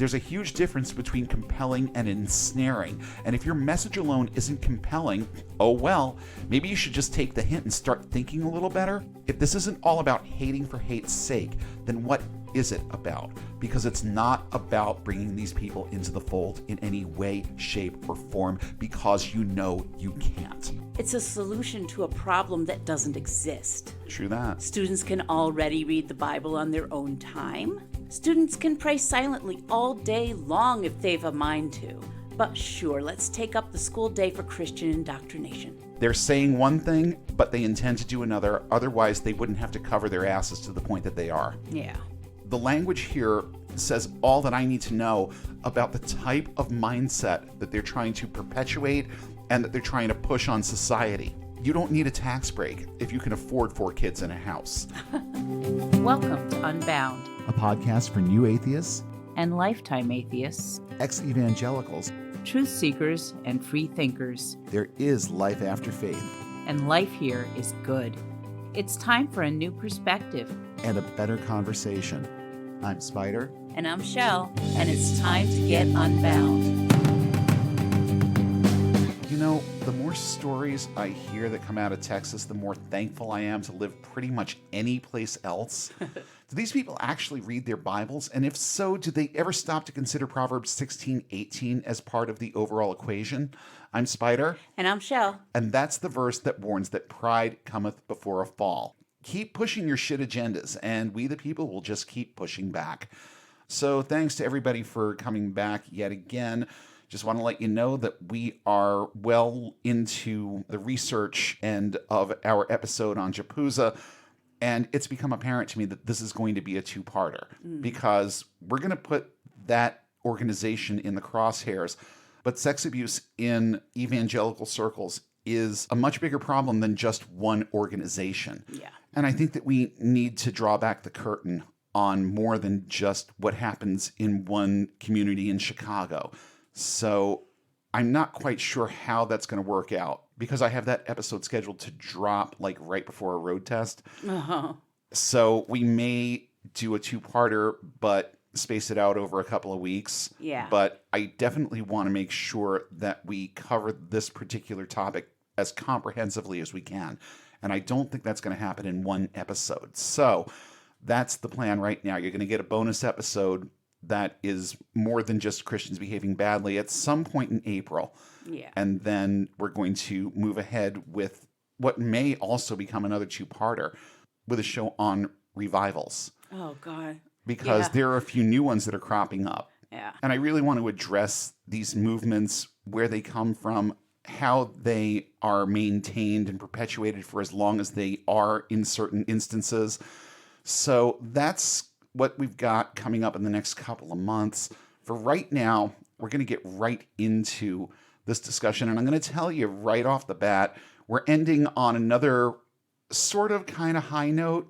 There's a huge difference between compelling and ensnaring. And if your message alone isn't compelling, oh well, maybe you should just take the hint and start thinking a little better. If this isn't all about hating for hate's sake, then what is it about? Because it's not about bringing these people into the fold in any way, shape, or form, because you know you can't. It's a solution to a problem that doesn't exist. True that. Students can already read the Bible on their own time. Students can pray silently all day long if they've a mind to. But sure, let's take up the school day for Christian indoctrination. They're saying one thing, but they intend to do another. Otherwise, they wouldn't have to cover their asses to the point that they are. Yeah. The language here says all that I need to know about the type of mindset that they're trying to perpetuate and that they're trying to push on society. You don't need a tax break if you can afford 4 kids in a house. Welcome to Unbound, A podcast for new atheists, and lifetime atheists, ex-evangelicals. truth seekers, and free thinkers. There is life after faith. And life here is good. It's time for a new perspective. And a better conversation. I'm Spider. And I'm Shell, and it's time to get unbound. You know, the more stories I hear that come out of Texas, the more thankful I am to live pretty much any place else. Do these people actually read their Bibles? And if so, do they ever stop to consider Proverbs 16:18 as part of the overall equation? I'm Spider. And I'm Shell. And that's the verse that warns that pride cometh before a fall. Keep pushing your shit agendas, and we the people will just keep pushing back. So thanks to everybody for coming back yet again. Just want to let you know that we are well into the research end of our episode on Japuza, and it's become apparent to me that this is going to be a 2-parter because we're going to put that organization in the crosshairs, but sex abuse in evangelical circles is a much bigger problem than just one organization. Yeah. And I think that we need to draw back the curtain on more than just what happens in one community in Chicago. So I'm not quite sure how that's going to work out because I have that episode scheduled to drop like right before a road test. Uh-huh. So we may do a 2-parter, but space it out over a couple of weeks. Yeah. But I definitely want to make sure that we cover this particular topic as comprehensively as we can. And I don't think that's going to happen in one episode. So that's the plan right now. You're going to get a bonus episode that is more than just Christians behaving badly at some point in April. Yeah. And then we're going to move ahead with what may also become another 2-parter with a show on revivals. Oh, God. Because there are a few new ones that are cropping up. Yeah. And I really want to address these movements, where they come from, how they are maintained and perpetuated for as long as they are in certain instances. So that's what we've got coming up in the next couple of months. For right now, we're going to get right into this discussion. And I'm going to tell you right off the bat, we're ending on another sort of kind of high note,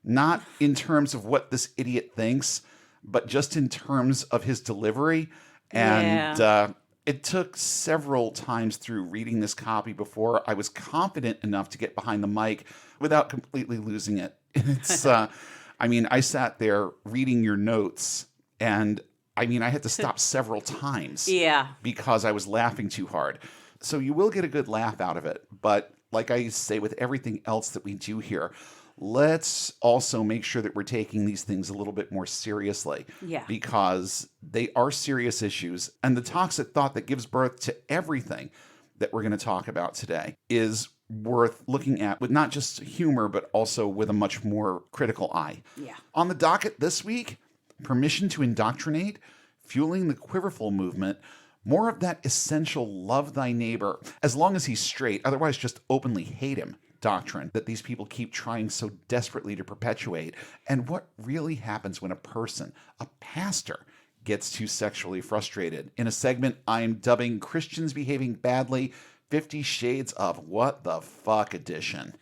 not in terms of what this idiot thinks, but just in terms of his delivery. And it took several times through reading this copy before I was confident enough to get behind the mic without completely losing it. It's, I mean, I sat there reading your notes, and I mean, I had to stop several times. Yeah. Because I was laughing too hard. So you will get a good laugh out of it. But like I say with everything else that we do here, let's also make sure that we're taking these things a little bit more seriously. Yeah. Because they are serious issues. And the toxic thought that gives birth to everything that we're going to talk about today is worth looking at with not just humor, but also with a much more critical eye. Yeah. On the docket this week, permission to indoctrinate, fueling the quiverful movement, more of that essential love thy neighbor, as long as he's straight, otherwise just openly hate him doctrine that these people keep trying so desperately to perpetuate, and what really happens when a person, a pastor, gets too sexually frustrated. In a segment I'm dubbing Christians Behaving Badly, 50 Shades of What the Fuck edition.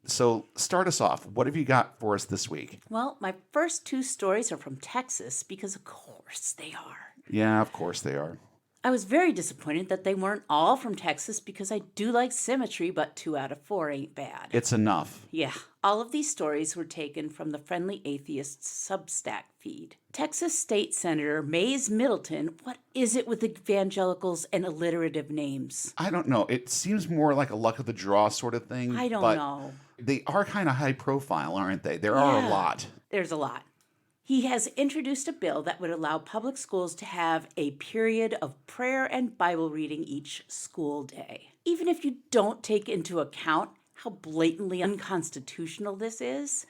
So start us off. What have you got for us this week? Well, my first 2 stories are from Texas because, of course, they are. Yeah, of course they are. I was very disappointed that they weren't all from Texas because I do like symmetry, but 2 out of 4 ain't bad. It's enough. Yeah, all of these stories were taken from the Friendly Atheist's Substack feed. Texas State Senator Mays Middleton, what is it with evangelicals and alliterative names? I don't know. It seems more like a luck of the draw sort of thing. I don't but know. They are kind of high profile, aren't they? There are a Yeah, lot. There's a lot. He has introduced a bill that would allow public schools to have a period of prayer and Bible reading each school day. Even if you don't take into account how blatantly unconstitutional this is,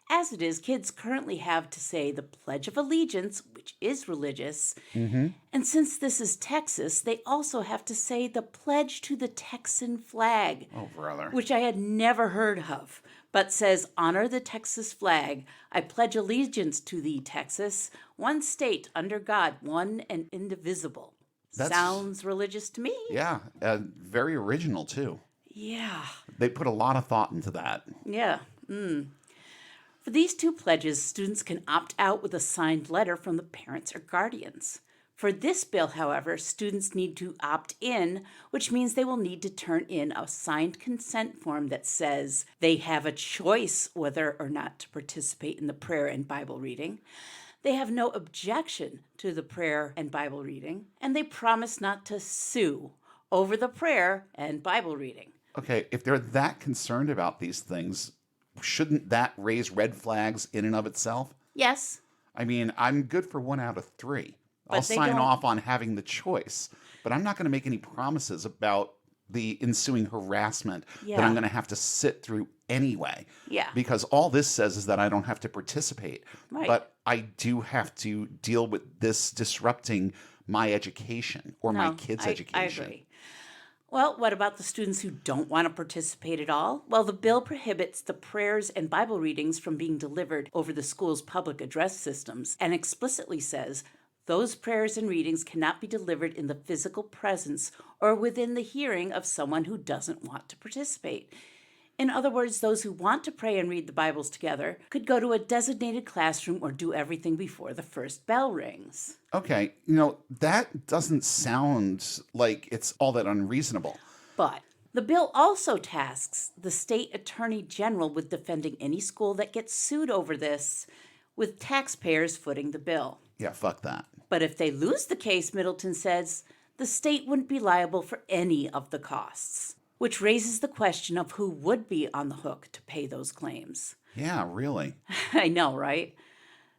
as it is, kids currently have to say the Pledge of Allegiance, which is religious, and since this is Texas, they also have to say the Pledge to the Texan flag, Oh, brother. which I had never heard of, but says, honor the Texas flag. I pledge allegiance to thee, Texas, one state under God, one and indivisible. Sounds religious to me. Yeah, very original, too. Yeah. They put a lot of thought into that. Yeah. For these 2 pledges, students can opt out with a signed letter from the parents or guardians. For this bill, however, students need to opt in, which means they will need to turn in a signed consent form that says they have a choice whether or not to participate in the prayer and Bible reading. They have no objection to the prayer and Bible reading, and they promise not to sue over the prayer and Bible reading. Okay, if they're that concerned about these things, shouldn't that raise red flags in and of itself? Yes. I mean, I'm good for 1 out of 3. I'll But they sign don't- off on having the choice, but I'm not going to make any promises about the ensuing harassment that Yeah. I'm going to have to sit through anyway. Yeah. Because all this says is that I don't have to participate. Right. But I do have to deal with this disrupting my education or my kids' education. I agree. Well, what about the students who don't want to participate at all? Well, the bill prohibits the prayers and Bible readings from being delivered over the school's public address systems and explicitly says those prayers and readings cannot be delivered in the physical presence or within the hearing of someone who doesn't want to participate. In other words, those who want to pray and read the Bibles together could go to a designated classroom or do everything before the first bell rings. Okay, that doesn't sound like it's all that unreasonable. But the bill also tasks the state attorney general with defending any school that gets sued over this, with taxpayers footing the bill. Yeah, fuck that. But if they lose the case, Middleton says, the state wouldn't be liable for any of the costs, which raises the question of who would be on the hook to pay those claims. Yeah, really. I know, right?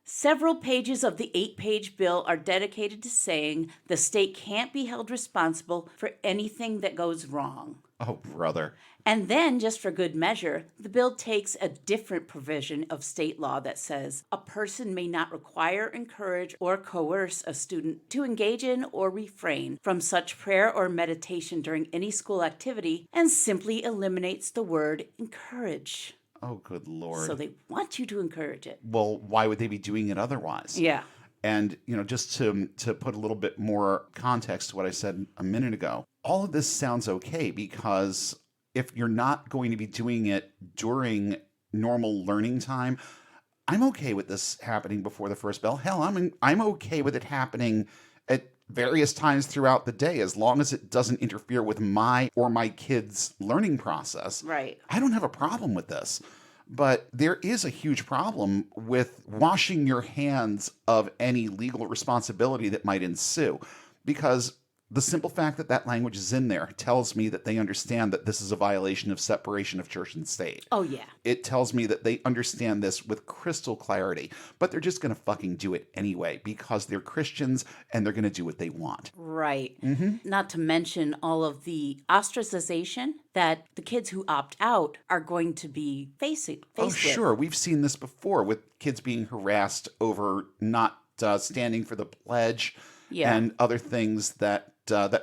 Several pages of the 8-page bill are dedicated to saying the state can't be held responsible for anything that goes wrong. Oh, brother. And then, just for good measure, the bill takes a different provision of state law that says a person may not require, encourage, or coerce a student to engage in or refrain from such prayer or meditation during any school activity and simply eliminates the word encourage. Oh, good Lord. So they want you to encourage it. Well, why would they be doing it otherwise? Yeah. And, just to put a little bit more context to what I said a minute ago, all of this sounds okay because if you're not going to be doing it during normal learning time, I'm okay with this happening before the first bell. Hell, I'm okay with it happening at various times throughout the day as long as it doesn't interfere with my or my kids' learning process. Right. I don't have a problem with this. But there is a huge problem with washing your hands of any legal responsibility that might ensue, because the simple fact that that language is in there tells me that they understand that this is a violation of separation of church and state. Oh, yeah. It tells me that they understand this with crystal clarity, but they're just going to fucking do it anyway because they're Christians and they're going to do what they want. Right. Not to mention all of the ostracization that the kids who opt out are going to be faced Oh, with. sure. We've seen this before with kids being harassed over not standing for the pledge and other things that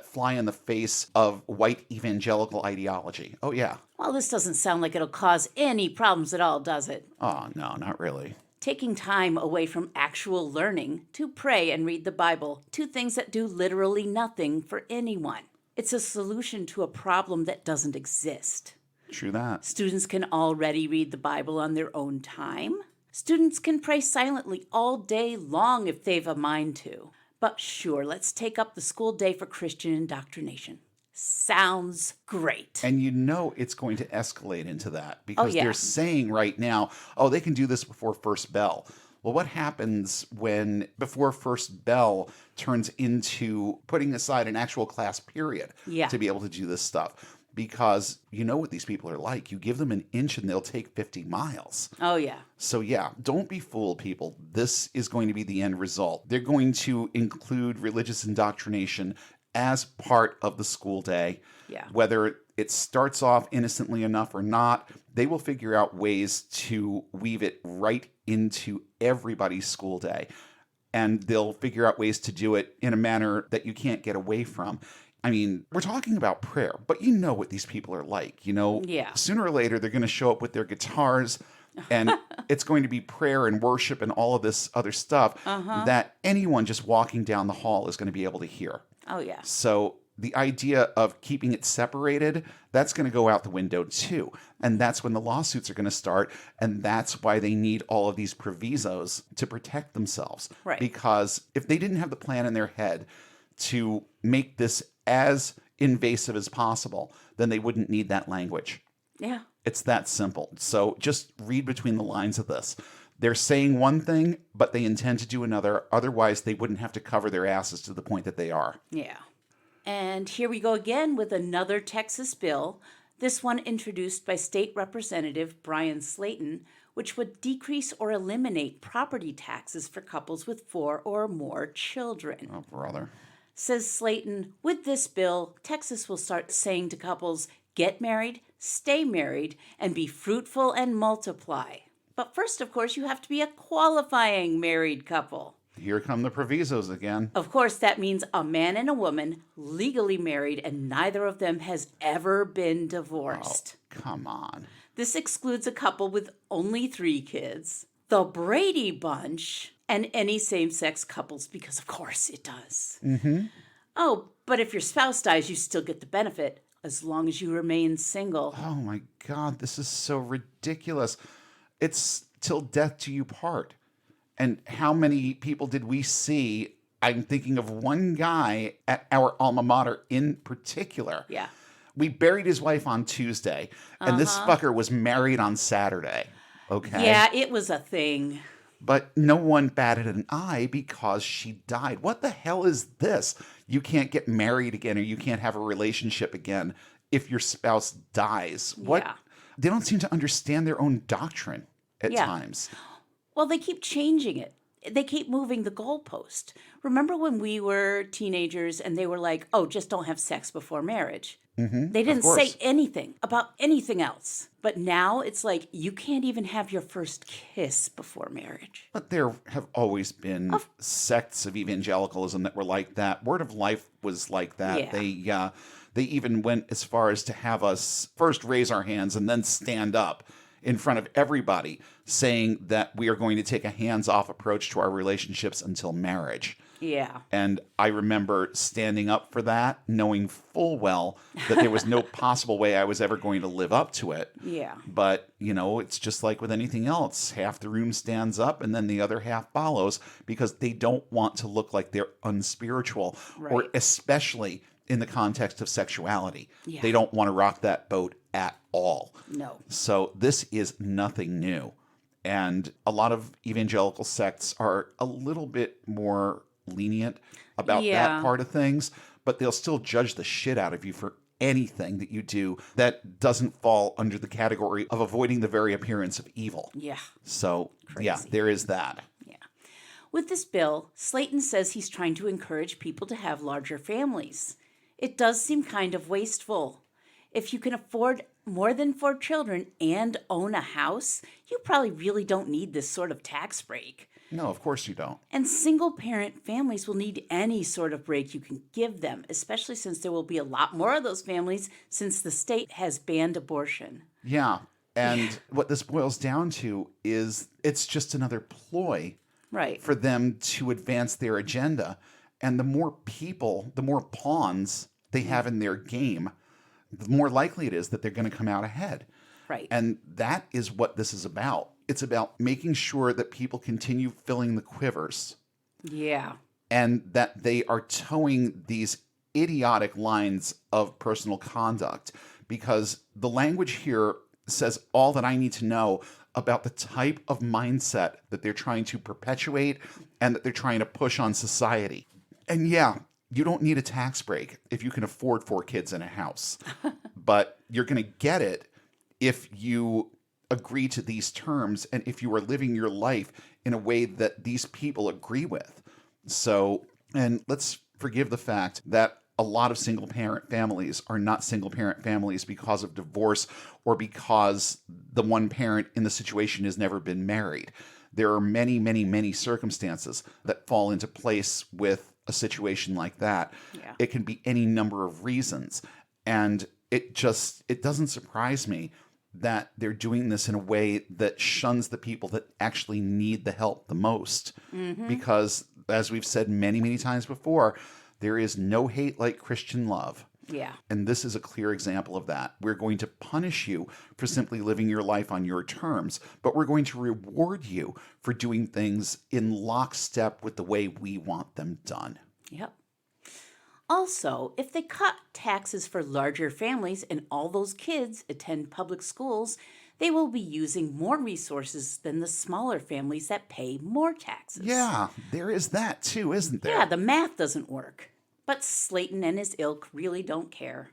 fly in the face of white evangelical ideology. Oh, yeah. Well, this doesn't sound like it'll cause any problems at all, does it? Oh, no, not really. Taking time away from actual learning to pray and read the Bible, 2 things that do literally nothing for anyone. It's a solution to a problem that doesn't exist. True that. Students can already read the Bible on their own time. Students can pray silently all day long if they've a mind to. But sure, let's take up the school day for Christian indoctrination. Sounds great. And you know it's going to escalate into that Oh, because yeah. they're saying right now, oh, they can do this before first bell. Well, what happens when before first bell turns into putting aside an actual class period Yeah. to be able to do this stuff? Because you know what these people are like. You give them an inch and they'll take 50 miles. Oh, yeah. So yeah, don't be fooled, people. This is going to be the end result. They're going to include religious indoctrination as part of the school day. Yeah. Whether it starts off innocently enough or not, they will figure out ways to weave it right into everybody's school day. And they'll figure out ways to do it in a manner that you can't get away from. I mean, we're talking about prayer, but you know what these people are like. Yeah. Sooner or later, they're going to show up with their guitars, and it's going to be prayer and worship and all of this other stuff that anyone just walking down the hall is going to be able to hear. Oh, yeah. So the idea of keeping it separated, that's going to go out the window too. And that's when the lawsuits are going to start. And that's why they need all of these provisos to protect themselves. Right. Because if they didn't have the plan in their head to make this as invasive as possible, then they wouldn't need that language. Yeah. It's that simple. So just read between the lines of this. They're saying one thing, but they intend to do another. Otherwise, they wouldn't have to cover their asses to the point that they are. Yeah. And here we go again with another Texas bill, this one introduced by State Representative Brian Slayton, which would decrease or eliminate property taxes for couples with 4 or more children. Oh, brother. Says Slayton, with this bill, Texas will start saying to couples, get married, stay married, and be fruitful and multiply. But first, of course, you have to be a qualifying married couple. Here come the provisos again. Of course, that means a man and a woman legally married and neither of them has ever been divorced. Oh, come on. This excludes a couple with only 3 kids, the Brady Bunch, and any same-sex couples, because of course it does. Mm-hmm. Oh, but if your spouse dies, you still get the benefit, as long as you remain single. Oh my God, this is so ridiculous. It's till death do you part. And how many people did we see? I'm thinking of one guy at our alma mater in particular. Yeah. We buried his wife on Tuesday, and this fucker was married on Saturday. Okay? Yeah, it was a thing. But no one batted an eye because she died. What the hell is this? You can't get married again or you can't have a relationship again if your spouse dies. What? Yeah. They don't seem to understand their own doctrine at Yeah. times. Well, they keep changing it. They keep moving the goalpost. Remember when we were teenagers and they were like, oh, just don't have sex before marriage? Mm-hmm, They didn't say course. anything about anything else. But now it's like you can't even have your first kiss before marriage. But there have always been sects of evangelicalism that were like that. Word of Life was like that. Yeah. They even went as far as to have us first raise our hands and then stand up in front of everybody saying that we are going to take a hands-off approach to our relationships until marriage. Yeah. And I remember standing up for that, knowing full well that there was no possible way I was ever going to live up to it. Yeah. But, it's just like with anything else. Half the room stands up and then the other half follows because they don't want to look like they're unspiritual, or Right. especially in the context of sexuality. Yeah. They don't want to rock that boat at all. No. So this is nothing new. And a lot of evangelical sects are a little bit more lenient about Yeah. that part of things, but they'll still judge the shit out of you for anything that you do that doesn't fall under the category of avoiding the very appearance of evil. Yeah. So, yeah, Crazy. there is that. Yeah. With this bill, Slayton says he's trying to encourage people to have larger families. It does seem kind of wasteful. If you can afford more than 4 children and own a house, you probably really don't need this sort of tax break. No, of course you don't. And single-parent families will need any sort of break you can give them, especially since there will be a lot more of those families since the state has banned abortion. Yeah. And what this boils down to is it's just another ploy Right. for them to advance their agenda. And the more people, the more pawns they have in their game, the more likely it is that they're going to come out ahead. Right. And that is what this is about. It's about making sure that people continue filling the quivers. Yeah. and that they are towing these idiotic lines of personal conduct, because the language here says all that I need to know about the type of mindset that they're trying to perpetuate and that they're trying to push on society. And yeah, you don't need a tax break if you can afford 4 kids in a house, but you're going to get it if you agree to these terms and if you are living your life in a way that these people agree with. So, and let's forgive the fact that a lot of single parent families are not single parent families because of divorce or because the one parent in the situation has never been married. There are many, many, many circumstances that fall into place with a situation like that. Yeah. It can be any number of reasons. And it doesn't surprise me that they're doing this in a way that shuns the people that actually need the help the most. Because, as we've said many, many times before, there is no hate like Christian love. Yeah. And this is a clear example of that. We're going to punish you for simply living your life on your terms, but we're going to reward you for doing things in lockstep with the way we want them done. Yep. Also, if they cut taxes for larger families and all those kids attend public schools, they will be using more resources than the smaller families that pay more taxes. Yeah, there is that too, isn't there? Yeah, the math doesn't work. But Slayton and his ilk really don't care.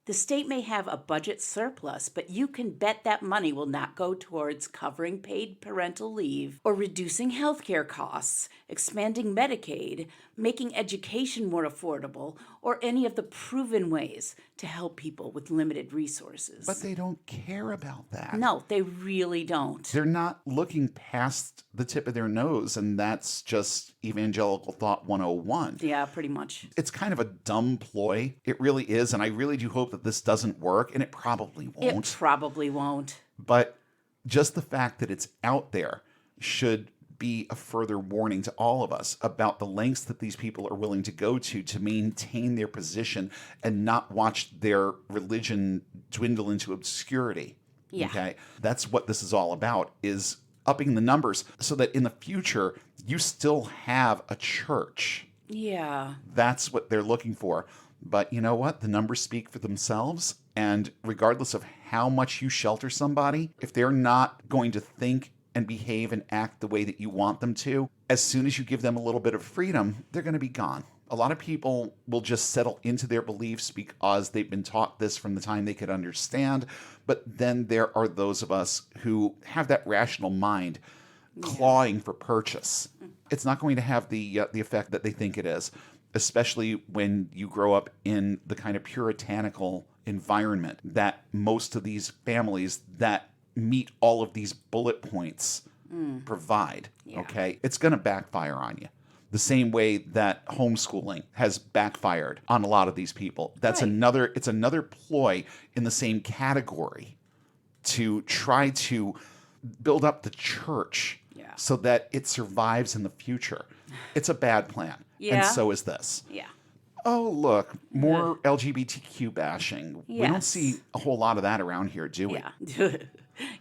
The state may have a budget surplus, but you can bet that money will not go towards covering paid parental leave or reducing healthcare costs, expanding Medicaid, making education more affordable, or any of the proven ways to help people with limited resources. But they don't care about that. No, they really don't. They're not looking past the tip of their nose, and that's just evangelical thought 101. Yeah, pretty much. It's kind of a dumb ploy. It really is, and I really do hope that this doesn't work, and it probably won't. It probably won't. But just the fact that it's out there should be a further warning to all of us about the lengths that these people are willing to go to maintain their position and not watch their religion dwindle into obscurity. Yeah. Okay? That's what this is all about, is upping the numbers so that in the future you still have a church. Yeah. That's what they're looking for. But you know what? The numbers speak for themselves. And regardless of how much you shelter somebody, if they're not going to think and behave and act the way that you want them to, as soon as you give them a little bit of freedom, they're going to be gone. A lot of people will just settle into their beliefs because they've been taught this from the time they could understand. But then there are those of us who have that rational mind clawing for purchase. It's not going to have the effect that they think it is, especially when you grow up in the kind of puritanical environment that most of these families that meet all of these bullet points provide. Yeah. Okay? It's going to backfire on you. The same way that homeschooling has backfired on a lot of these people. That's Right. it's another ploy in the same category to try to build up the church so that it survives in the future. It's a bad plan. Yeah. And so is this. Yeah. Oh, look, more LGBTQ bashing. We don't Yes. see a whole lot of that around here, do we? Yeah.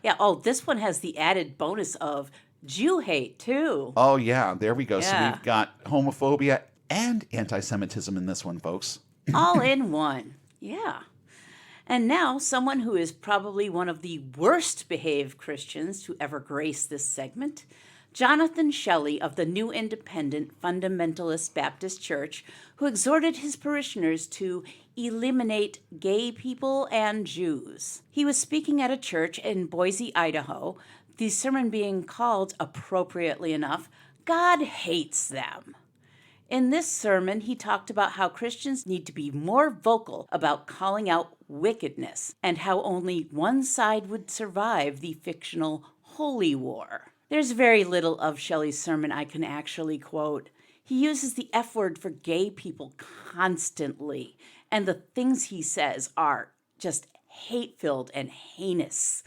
Yeah. Oh, this one has the added bonus of Jew hate, too. Oh, yeah, there we go. So Yeah. we've got homophobia and anti-Semitism in this one, folks. All in one. Yeah. And now, someone who is probably one of the worst behaved Christians to ever grace this segment, Jonathan Shelley of the New Independent Fundamentalist Baptist Church, who exhorted his parishioners to eliminate gay people and Jews. He was speaking at a church in Boise, Idaho, the sermon being called, appropriately enough, God Hates Them. In this sermon, he talked about how Christians need to be more vocal about calling out wickedness and how only one side would survive the fictional holy war. There's very little of Shelley's sermon I can actually quote. He uses the F word for gay people constantly, and the things he says are just hate-filled and heinous.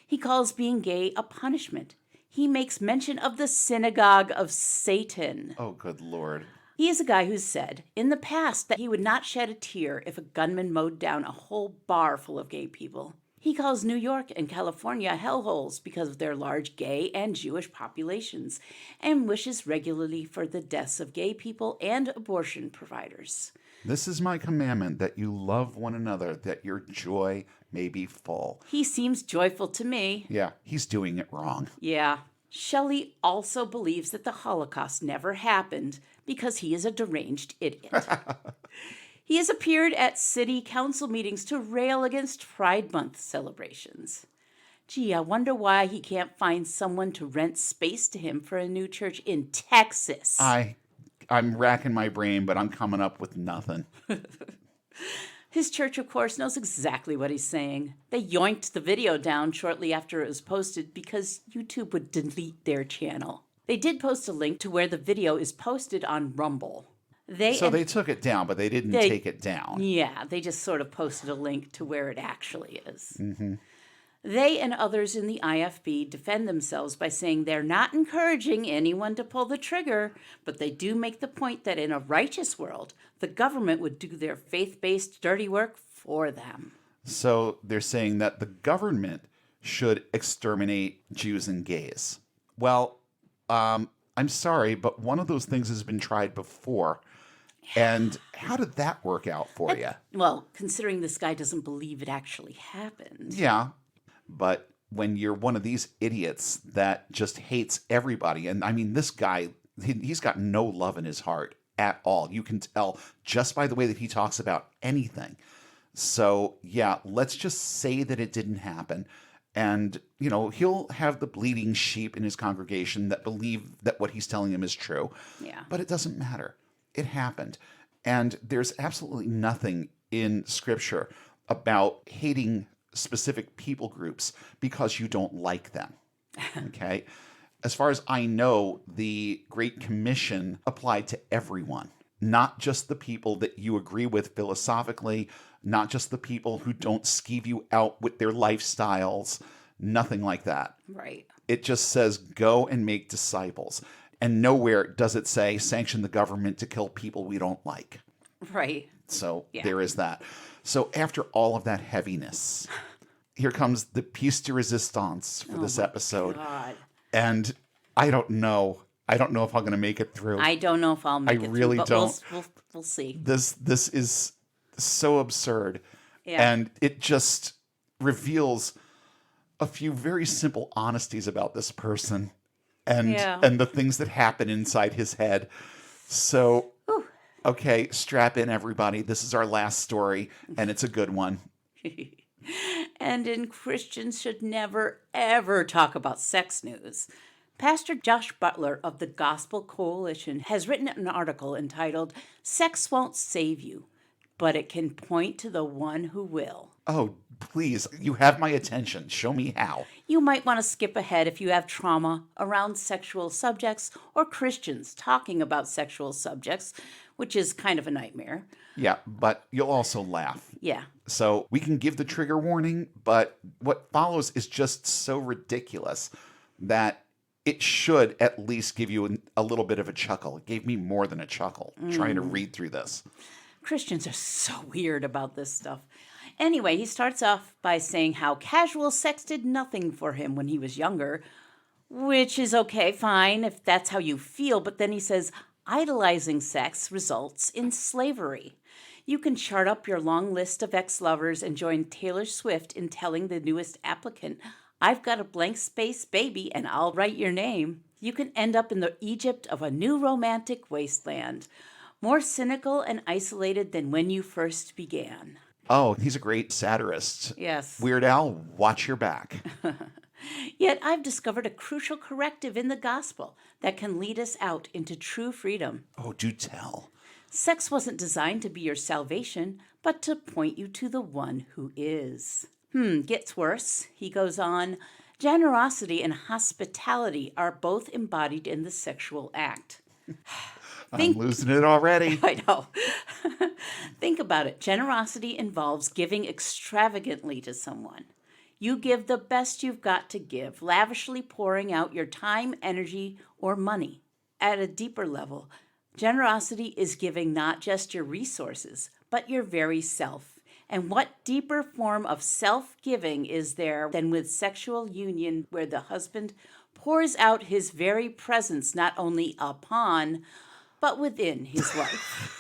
He calls being gay a punishment. He makes mention of the synagogue of Satan. Oh, good Lord. He is a guy who's said in the past that he would not shed a tear if a gunman mowed down a whole bar full of gay people. He calls New York and California hellholes because of their large gay and Jewish populations, and wishes regularly for the deaths of gay people and abortion providers. This is my commandment, that you love one another, that your joy may be full. He seems joyful to me. Yeah, he's doing it wrong. Yeah. Shelley also believes that the Holocaust never happened because he is a deranged idiot. He has appeared at city council meetings to rail against Pride Month celebrations. Gee, I wonder why he can't find someone to rent space to him for a new church in Texas. I'm racking my brain, but I'm coming up with nothing. His church, of course, knows exactly what he's saying. They yoinked the video down shortly after it was posted because YouTube would delete their channel. They did post a link to where the video is posted on Rumble. They took it down, but they didn't take it down. Yeah, they just sort of posted a link to where it actually is. Mm-hmm. They and others in the IFB defend themselves by saying they're not encouraging anyone to pull the trigger, but they do make the point that in a righteous world, the government would do their faith-based dirty work for them. So they're saying that the government should exterminate Jews and gays. Well, I'm sorry, but one of those things has been tried before. And how did that work out for you? Well, considering this guy doesn't believe it actually happened. Yeah. But when you're one of these idiots that just hates everybody, and I mean, this guy, he's got no love in his heart at all. You can tell just by the way that he talks about anything. So, yeah, let's just say that it didn't happen. And, he'll have the bleeding sheep in his congregation that believe that what he's telling them is true. Yeah. But it doesn't matter. It happened. And there's absolutely nothing in Scripture about hating specific people groups because you don't like them. Okay? As far as I know, the Great Commission applied to everyone, not just the people that you agree with philosophically, not just the people who don't skeeve you out with their lifestyles, nothing like that. Right. It just says, go and make disciples. And nowhere does it say, sanction the government to kill people we don't like. Right. So Yeah. There is that. So after all of that heaviness, here comes the piece de resistance for this episode. God. And I don't know. I don't know if I'm going to make it through. I don't know if I'll make it through. I really but don't. We'll see. This is so absurd. Yeah. And it just reveals a few very simple honesties about this person and the things that happen inside his head. So, okay, strap in, everybody. This is our last story, and it's a good one. And Christians should never, ever talk about sex news. Pastor Josh Butler of the Gospel Coalition has written an article entitled, "Sex Won't Save You, but It Can Point to the One Who Will." Oh, please, you have my attention. Show me how. You might want to skip ahead if you have trauma around sexual subjects or Christians talking about sexual subjects, which is kind of a nightmare. Yeah, but you'll also laugh. Yeah. So we can give the trigger warning, but what follows is just so ridiculous that it should at least give you a little bit of a chuckle. It gave me more than a chuckle trying to read through this. Christians are so weird about this stuff. Anyway, he starts off by saying how casual sex did nothing for him when he was younger, which is okay, fine, if that's how you feel. But then he says, idolizing sex results in slavery. You can chart up your long list of ex-lovers and join Taylor Swift in telling the newest applicant, I've got a blank space, baby, and I'll write your name. You can end up in the Egypt of a new romantic wasteland, more cynical and isolated than when you first began. Oh, he's a great satirist. Yes. Weird Al, watch your back. Yet I've discovered a crucial corrective in the gospel that can lead us out into true freedom. Oh, do tell. Sex wasn't designed to be your salvation, but to point you to the one who is. Gets worse. He goes on, generosity and hospitality are both embodied in the sexual act. I'm losing it already. I know. Think about it. Generosity involves giving extravagantly to someone. You give the best you've got to give, lavishly pouring out your time, energy, or money. At a deeper level, generosity is giving not just your resources, but your very self, And what deeper form of self-giving is there than with sexual union where the husband pours out his very presence not only upon, but within his wife?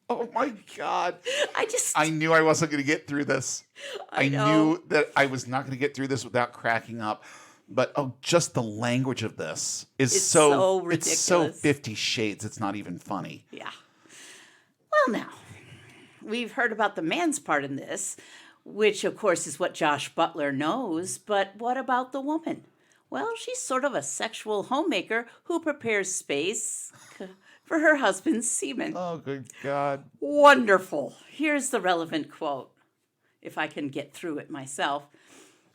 Oh my God. I I knew I wasn't going to get through this. I know. knew that I was not going to get through this without cracking up. But just the language of this is It's so it's so ridiculous. 50 Shades. It's not even funny. Yeah. Well, now, we've heard about the man's part in this, which of course is what Josh Butler knows, but what about the woman? Well, she's sort of a sexual homemaker who prepares space for her husband's semen. Oh, good God. Wonderful. Here's the relevant quote, if I can get through it myself.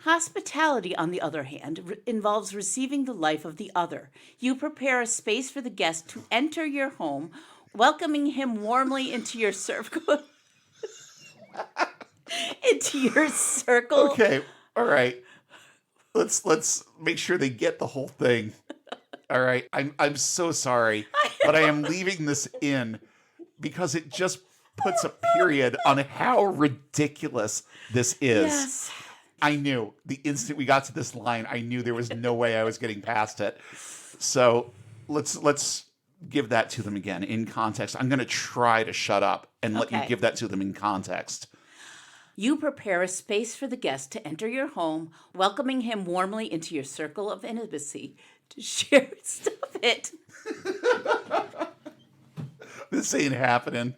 Hospitality, on the other hand, involves receiving the life of the other. You prepare a space for the guest to enter your home, welcoming him warmly into your circle. Into your circle. Okay. All right. Let's make sure they get the whole thing. All right. I'm so sorry, but I am leaving this in because it just puts a period on how ridiculous this is. Yes. I knew the instant we got to this line, I knew there was no way I was getting past it. So let's give that to them again in context. I'm going to try to shut up and let you Okay. give that to them in context. You prepare a space for the guest to enter your home, welcoming him warmly into your circle of intimacy to share. Stop it. This ain't happening.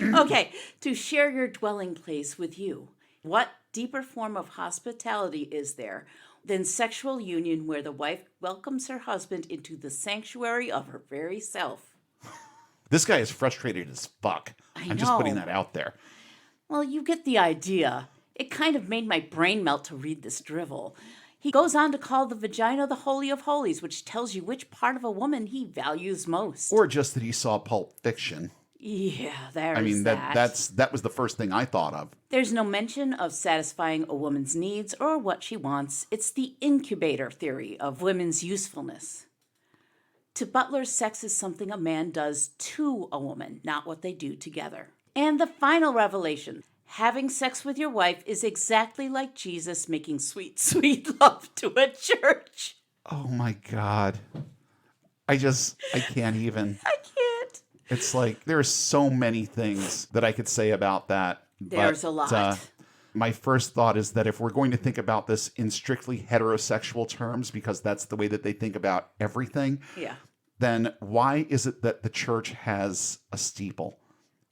Okay, to share your dwelling place with you. What deeper form of hospitality is there than sexual union where the wife welcomes her husband into the sanctuary of her very self? This guy is frustrated as fuck. I'm just putting know. that out there. Well, you get the idea. It kind of made my brain melt to read this drivel. He goes on to call the vagina the Holy of Holies, which tells you which part of a woman he values most. Or just that he saw Pulp Fiction. Yeah, there's I mean, that. that was the first thing I thought of. There's no mention of satisfying a woman's needs or what she wants. It's the incubator theory of women's usefulness. To Butler, sex is something a man does to a woman, not what they do together. And the final revelation. Having sex with your wife is exactly like Jesus making sweet, sweet love to a church. Oh my God. I can't even. I can't. It's like there are so many things that I could say about that. There's a lot. My first thought is that if we're going to think about this in strictly heterosexual terms, because that's the way that they think about everything, Yeah. then why is it that the church has a steeple?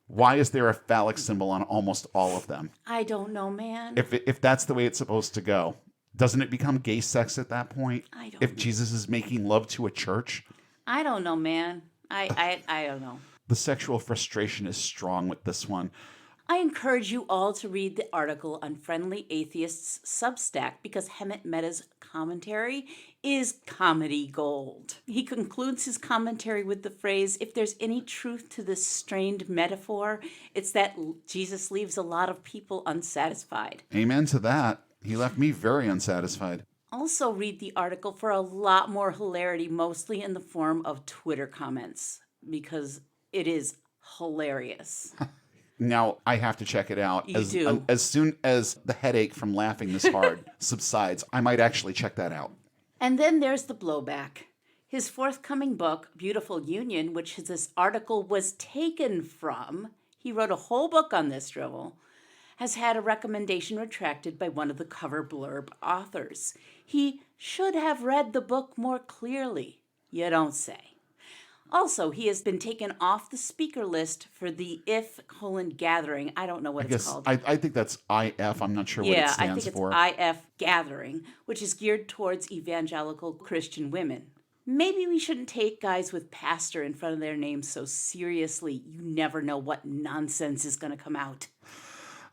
Why is there a phallic symbol on almost all of them? I don't know, man. If that's the way it's supposed to go, doesn't it become gay sex at that point? I don't If know. Jesus is making love to a church? I don't know, man. I don't know. The sexual frustration is strong with this one. I encourage you all to read the article on Friendly Atheists Substack because Hemant Mehta's commentary is comedy gold. He concludes his commentary with the phrase, if there's any truth to this strained metaphor, it's that Jesus leaves a lot of people unsatisfied. Amen to that. He left me very unsatisfied. Also read the article for a lot more hilarity, mostly in the form of Twitter comments, because it is hilarious. Now, I have to check it out. You do. As soon as the headache from laughing this hard subsides, I might actually check that out. And then there's the blowback. His forthcoming book, Beautiful Union, which this article was taken from, he wrote a whole book on this drivel, has had a recommendation retracted by one of the cover blurb authors. He should have read the book more clearly. You don't say. Also, he has been taken off the speaker list for the gathering. I don't know what it's called. I think that's IF. I'm not sure what it Yeah, I stands think it's for. IF Gathering, which is geared towards evangelical Christian women. Maybe we shouldn't take guys with pastor in front of their names so seriously. You never know what nonsense is going to come out.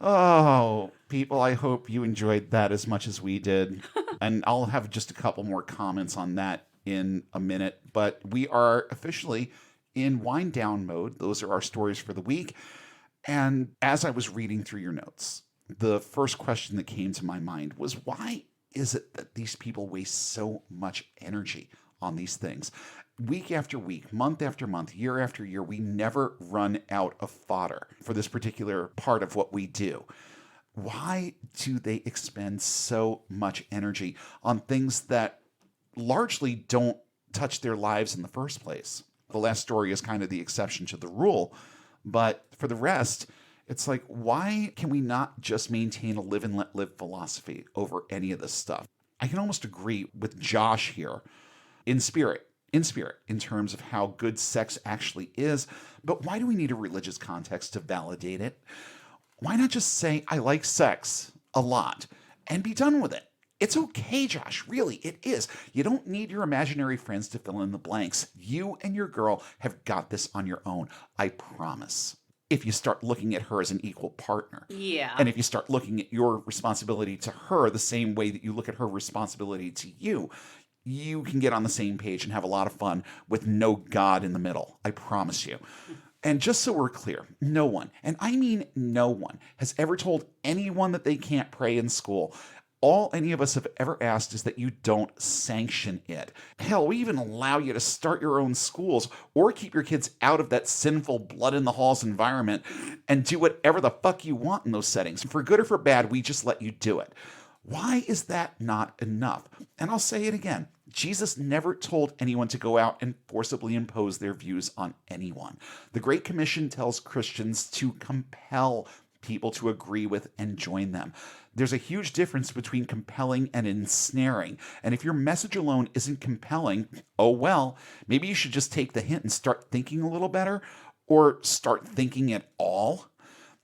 Oh, people, I hope you enjoyed that as much as we did. And I'll have just a couple more comments on that in a minute. But we are officially in wind down mode. Those are our stories for the week. And as I was reading through your notes, the first question that came to my mind was, why is it that these people waste so much energy on these things. Week after week, month after month, year after year, we never run out of fodder for this particular part of what we do. Why do they expend so much energy on things that largely don't touch their lives in the first place? The last story is kind of the exception to the rule, but for the rest, it's like, why can we not just maintain a live and let live philosophy over any of this stuff? I can almost agree with Josh here in spirit, in terms of how good sex actually is, but why do we need a religious context to validate it? Why not just say, I like sex a lot, and be done with it? It's okay, Josh, really, it is. You don't need your imaginary friends to fill in the blanks. You and your girl have got this on your own, I promise. If you start looking at her as an equal partner. Yeah. And if you start looking at your responsibility to her the same way that you look at her responsibility to you, you can get on the same page and have a lot of fun with no God in the middle. I promise you. And just so we're clear, no one, and I mean no one, has ever told anyone that they can't pray in school. All any of us have ever asked is that you don't sanction it. Hell, we even allow you to start your own schools or keep your kids out of that sinful blood in the halls environment and do whatever the fuck you want in those settings. For good or for bad, we just let you do it. Why is that not enough? And I'll say it again. Jesus never told anyone to go out and forcibly impose their views on anyone. The Great Commission tells Christians to compel people to agree with and join them. There's a huge difference between compelling and ensnaring. And if your message alone isn't compelling, oh well, maybe you should just take the hint and start thinking a little better, or start thinking at all.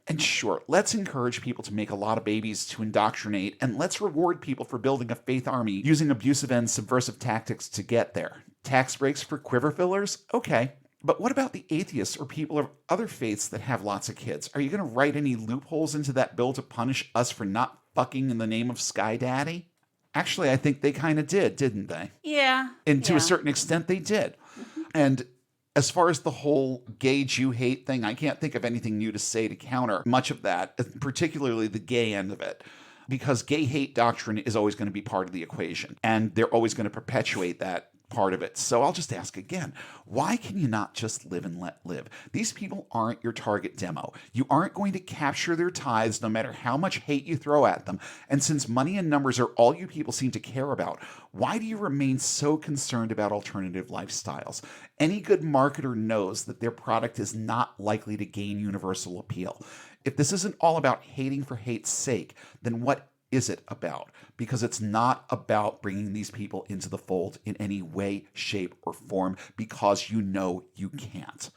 And sure, let's encourage people to make a lot of babies to indoctrinate, and let's reward people for building a faith army using abusive and subversive tactics to get there. Tax breaks for quiver fillers? Okay. But what about the atheists or people of other faiths that have lots of kids? Are you going to write any loopholes into that bill to punish us for not fucking in the name of Sky Daddy? Actually, I think they kind of did, didn't they? Yeah. And to a certain extent, they did. Mm-hmm. And as far as the whole gay Jew hate thing, I can't think of anything new to say to counter much of that, particularly the gay end of it. Because gay hate doctrine is always going to be part of the equation. And they're always going to perpetuate that part of it. So I'll just ask again, why can you not just live and let live? These people aren't your target demo. You aren't going to capture their tithes no matter how much hate you throw at them. And since money and numbers are all you people seem to care about, why do you remain so concerned about alternative lifestyles? Any good marketer knows that their product is not likely to gain universal appeal. If this isn't all about hating for hate's sake, then what is it about? Because it's not about bringing these people into the fold in any way, shape, or form, because you know you can't.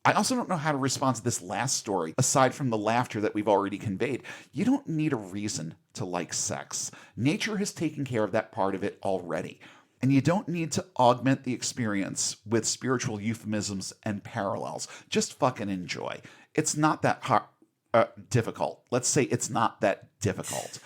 I also don't know how to respond to this last story, aside from the laughter that we've already conveyed. You don't need a reason to like sex. Nature has taken care of that part of it already. And you don't need to augment the experience with spiritual euphemisms and parallels. Just fucking enjoy. It's not that difficult. Let's say it's not that difficult.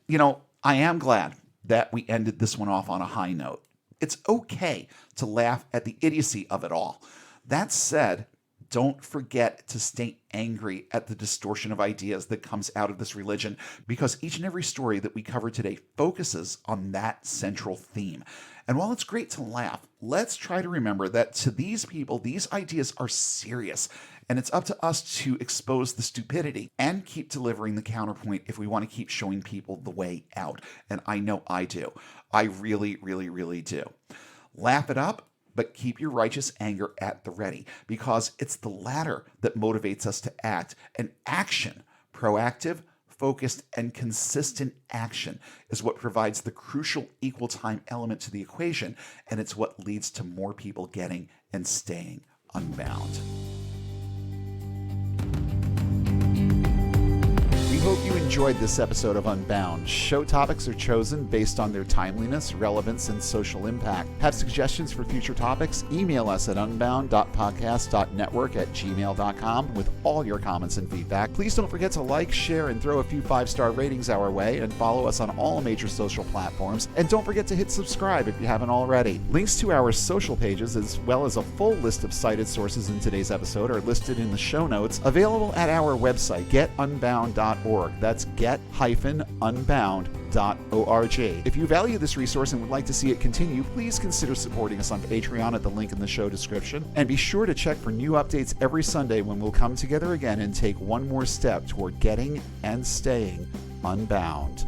You know, I am glad that we ended this one off on a high note. It's okay to laugh at the idiocy of it all. That said, don't forget to stay angry at the distortion of ideas that comes out of this religion, because each and every story that we cover today focuses on that central theme. And while it's great to laugh, let's try to remember that to these people, these ideas are serious, and it's up to us to expose the stupidity and keep delivering the counterpoint if we want to keep showing people the way out. And I know I do. I really, really, really do. Laugh it up, but keep your righteous anger at the ready, because it's the latter that motivates us to act. And action, proactive, focused, and consistent action, is what provides the crucial equal time element to the equation, and it's what leads to more people getting and staying unbound. We hope you enjoyed this episode of Unbound. Show topics are chosen based on their timeliness, relevance, and social impact. Have suggestions for future topics? Email us at unbound.podcast.network@gmail.com with all your comments and feedback. Please don't forget to like, share, and throw a few 5-star ratings our way, and follow us on all major social platforms. And don't forget to hit subscribe if you haven't already. Links to our social pages, as well as a full list of cited sources in today's episode, are listed in the show notes, available at our website, getunbound.org. That's That's get-unbound.org. If you value this resource and would like to see it continue, please consider supporting us on Patreon at the link in the show description. And be sure to check for new updates every Sunday when we'll come together again and take one more step toward getting and staying unbound.